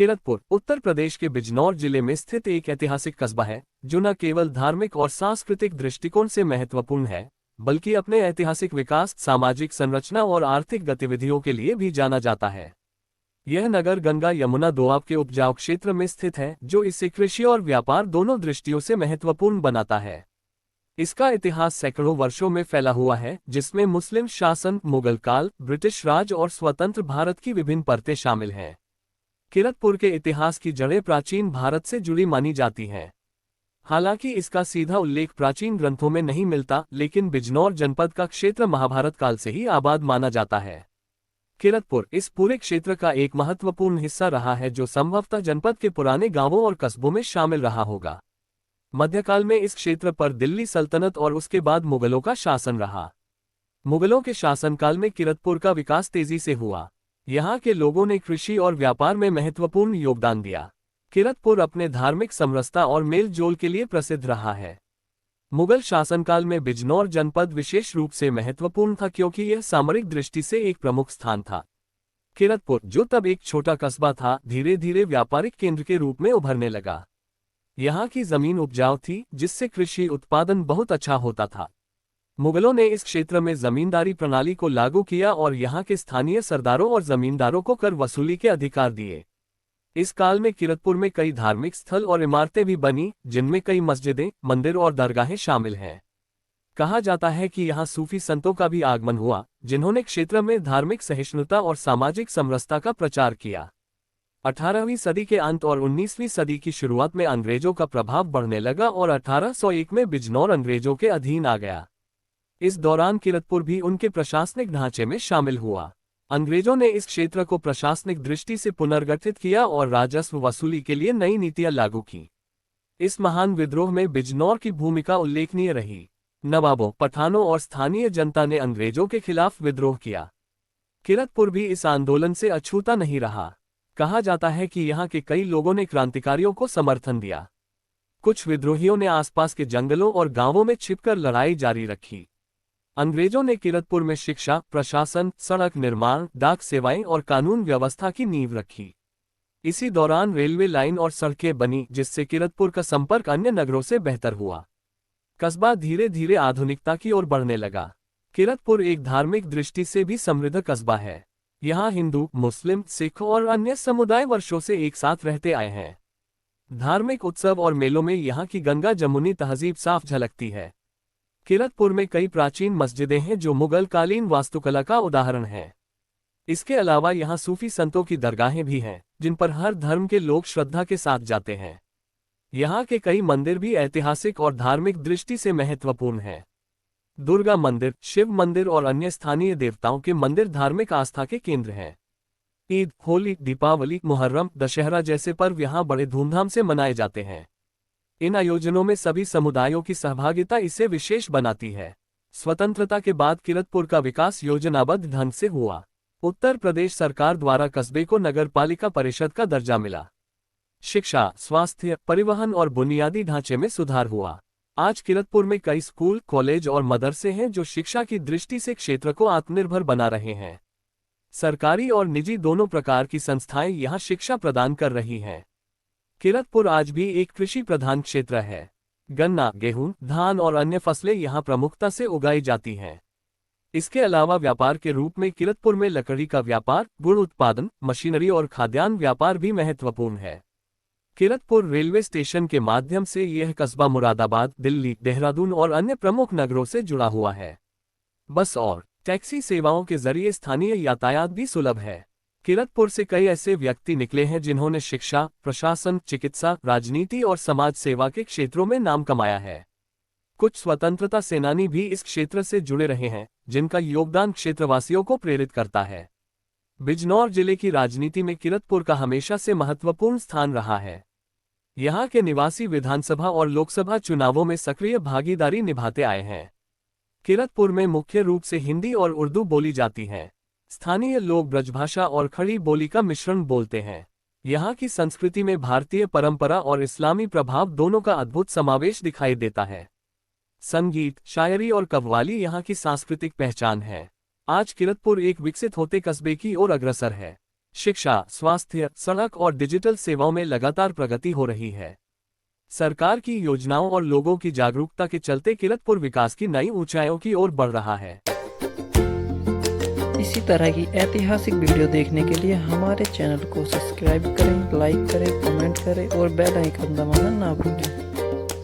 किरतपुर उत्तर प्रदेश के बिजनौर जिले में स्थित एक ऐतिहासिक कस्बा है जो न केवल धार्मिक और सांस्कृतिक दृष्टिकोण से महत्वपूर्ण है बल्कि अपने ऐतिहासिक विकास, सामाजिक संरचना और आर्थिक गतिविधियों के लिए भी जाना जाता है। यह नगर गंगा यमुना दोआब के उपजाऊ क्षेत्र में स्थित है जो इसे कृषि और व्यापार दोनों दृष्टियों से महत्वपूर्ण बनाता है। इसका इतिहास सैकड़ों वर्षों में फैला हुआ है जिसमें मुस्लिम शासन, मुगल काल, ब्रिटिश राज और स्वतंत्र भारत की विभिन्न परतें शामिल हैं। किरतपुर के इतिहास की जड़ें प्राचीन भारत से जुड़ी मानी जाती हैं। हालांकि इसका सीधा उल्लेख प्राचीन ग्रंथों में नहीं मिलता, लेकिन बिजनौर जनपद का क्षेत्र महाभारत काल से ही आबाद माना जाता है। किरतपुर इस पूरे क्षेत्र का एक महत्वपूर्ण हिस्सा रहा है जो संभवतः जनपद के पुराने गांवों और कस्बों में शामिल रहा होगा। मध्यकाल में इस क्षेत्र पर दिल्ली सल्तनत और उसके बाद मुगलों का शासन रहा। मुगलों के शासनकाल में किरतपुर का विकास तेजी से हुआ। यहाँ के लोगों ने कृषि और व्यापार में महत्वपूर्ण योगदान दिया। किरतपुर अपने धार्मिक समरसता और मेल जोल के लिए प्रसिद्ध रहा है। मुगल शासनकाल में बिजनौर जनपद विशेष रूप से महत्वपूर्ण था क्योंकि यह सामरिक दृष्टि से एक प्रमुख स्थान था। किरतपुर, जो तब एक छोटा कस्बा था, धीरे धीरे व्यापारिक केंद्र के रूप में उभरने लगा। यहाँ की जमीन उपजाऊ थी जिससे कृषि उत्पादन बहुत अच्छा होता था। मुगलों ने इस क्षेत्र में जमींदारी प्रणाली को लागू किया और यहाँ के स्थानीय सरदारों और जमींदारों को कर वसूली के अधिकार दिए। इस काल में किरतपुर में कई धार्मिक स्थल और इमारतें भी बनी जिनमें कई मस्जिदें, मंदिर और दरगाहें शामिल हैं। कहा जाता है कि यहाँ सूफी संतों का भी आगमन हुआ जिन्होंने क्षेत्र में धार्मिक सहिष्णुता और सामाजिक समरसता का प्रचार किया। 18वीं सदी के अंत और 19वीं सदी की शुरुआत में अंग्रेजों का प्रभाव बढ़ने लगा और 1801 में बिजनौर अंग्रेजों के अधीन आ गया। इस दौरान किरतपुर भी उनके प्रशासनिक ढांचे में शामिल हुआ। अंग्रेजों ने इस क्षेत्र को प्रशासनिक दृष्टि से पुनर्गठित किया और राजस्व वसूली के लिए नई नीतियां लागू की। इस महान विद्रोह में बिजनौर की भूमिका उल्लेखनीय रही। नवाबों, पठानों और स्थानीय जनता ने अंग्रेजों के खिलाफ विद्रोह किया। किरतपुर भी इस आंदोलन से अछूता नहीं रहा। कहा जाता है कि यहाँ के कई लोगों ने क्रांतिकारियों को समर्थन दिया। कुछ विद्रोहियों ने आसपास के जंगलों और गांवों में छिपकर लड़ाई जारी रखी। अंग्रेजों ने किरतपुर में शिक्षा, प्रशासन, सड़क निर्माण, डाक सेवाएं और कानून व्यवस्था की नींव रखी। इसी दौरान रेलवे लाइन और सड़कें बनी जिससे किरतपुर का संपर्क अन्य नगरों से बेहतर हुआ। कस्बा धीरे धीरे आधुनिकता की ओर बढ़ने लगा। किरतपुर एक धार्मिक दृष्टि से भी समृद्ध कस्बा है। यहाँ हिंदू, मुस्लिम, सिख और अन्य समुदाय वर्षों से एक साथ रहते आए हैं। धार्मिक उत्सव और मेलों में यहाँ की गंगा जमुनी तहजीब साफ झलकती है। किरतपुर में कई प्राचीन मस्जिदें हैं जो मुगल कालीन वास्तुकला का उदाहरण हैं। इसके अलावा यहाँ सूफी संतों की दरगाहें भी हैं जिन पर हर धर्म के लोग श्रद्धा के साथ जाते हैं। यहाँ के कई मंदिर भी ऐतिहासिक और धार्मिक दृष्टि से महत्वपूर्ण हैं। दुर्गा मंदिर, शिव मंदिर और अन्य स्थानीय देवताओं के मंदिर धार्मिक आस्था के केंद्र हैं। ईद, होली, दीपावली, मुहर्रम, दशहरा जैसे पर्व यहाँ बड़े धूमधाम से मनाए जाते हैं। इन आयोजनों में सभी समुदायों की सहभागिता इसे विशेष बनाती है। स्वतंत्रता के बाद किरतपुर का विकास योजनाबद्ध ढंग से हुआ। उत्तर प्रदेश सरकार द्वारा कस्बे को नगरपालिका परिषद का दर्जा मिला। शिक्षा, स्वास्थ्य, परिवहन और बुनियादी ढांचे में सुधार हुआ। आज किरतपुर में कई स्कूल, कॉलेज और मदरसे हैं जो शिक्षा की दृष्टि से क्षेत्र को आत्मनिर्भर बना रहे हैं। सरकारी और निजी दोनों प्रकार की संस्थाएं यहाँ शिक्षा प्रदान कर रही हैं। किरतपुर आज भी एक कृषि प्रधान क्षेत्र है। गन्ना, गेहूं, धान और अन्य फसलें यहाँ प्रमुखता से उगाई जाती हैं। इसके अलावा व्यापार के रूप में किरतपुर में लकड़ी का व्यापार, गुड़ उत्पादन, मशीनरी और खाद्यान्न व्यापार भी महत्वपूर्ण है। किरतपुर रेलवे स्टेशन के माध्यम से यह कस्बा मुरादाबाद, दिल्ली, देहरादून और अन्य प्रमुख नगरों से जुड़ा हुआ है। बस और टैक्सी सेवाओं के जरिए स्थानीय यातायात भी सुलभ है। किरतपुर से कई ऐसे व्यक्ति निकले हैं जिन्होंने शिक्षा, प्रशासन, चिकित्सा, राजनीति और समाज सेवा के क्षेत्रों में नाम कमाया है। कुछ स्वतंत्रता सेनानी भी इस क्षेत्र से जुड़े रहे हैं जिनका योगदान क्षेत्रवासियों को प्रेरित करता है। बिजनौर जिले की राजनीति में किरतपुर का हमेशा से महत्वपूर्ण स्थान रहा है। यहाँ के निवासी विधानसभा और लोकसभा चुनावों में सक्रिय भागीदारी निभाते आए हैं। किरतपुर में मुख्य रूप से हिंदी और उर्दू बोली जाती है। स्थानीय लोग ब्रजभाषा और खड़ी बोली का मिश्रण बोलते हैं। यहाँ की संस्कृति में भारतीय परंपरा और इस्लामी प्रभाव दोनों का अद्भुत समावेश दिखाई देता है। संगीत, शायरी और कव्वाली यहाँ की सांस्कृतिक पहचान है। आज किरतपुर एक विकसित होते कस्बे की ओर अग्रसर है। शिक्षा, स्वास्थ्य, सड़क और डिजिटल सेवाओं में लगातार प्रगति हो रही है। सरकार की योजनाओं और लोगों की जागरूकता के चलते किरतपुर विकास की नई ऊंचाइयों की ओर बढ़ रहा है। इसी तरह की ऐतिहासिक वीडियो देखने के लिए हमारे चैनल को सब्सक्राइब करें, लाइक करें, कमेंट करें और बेल आइकन दबाना ना भूलें।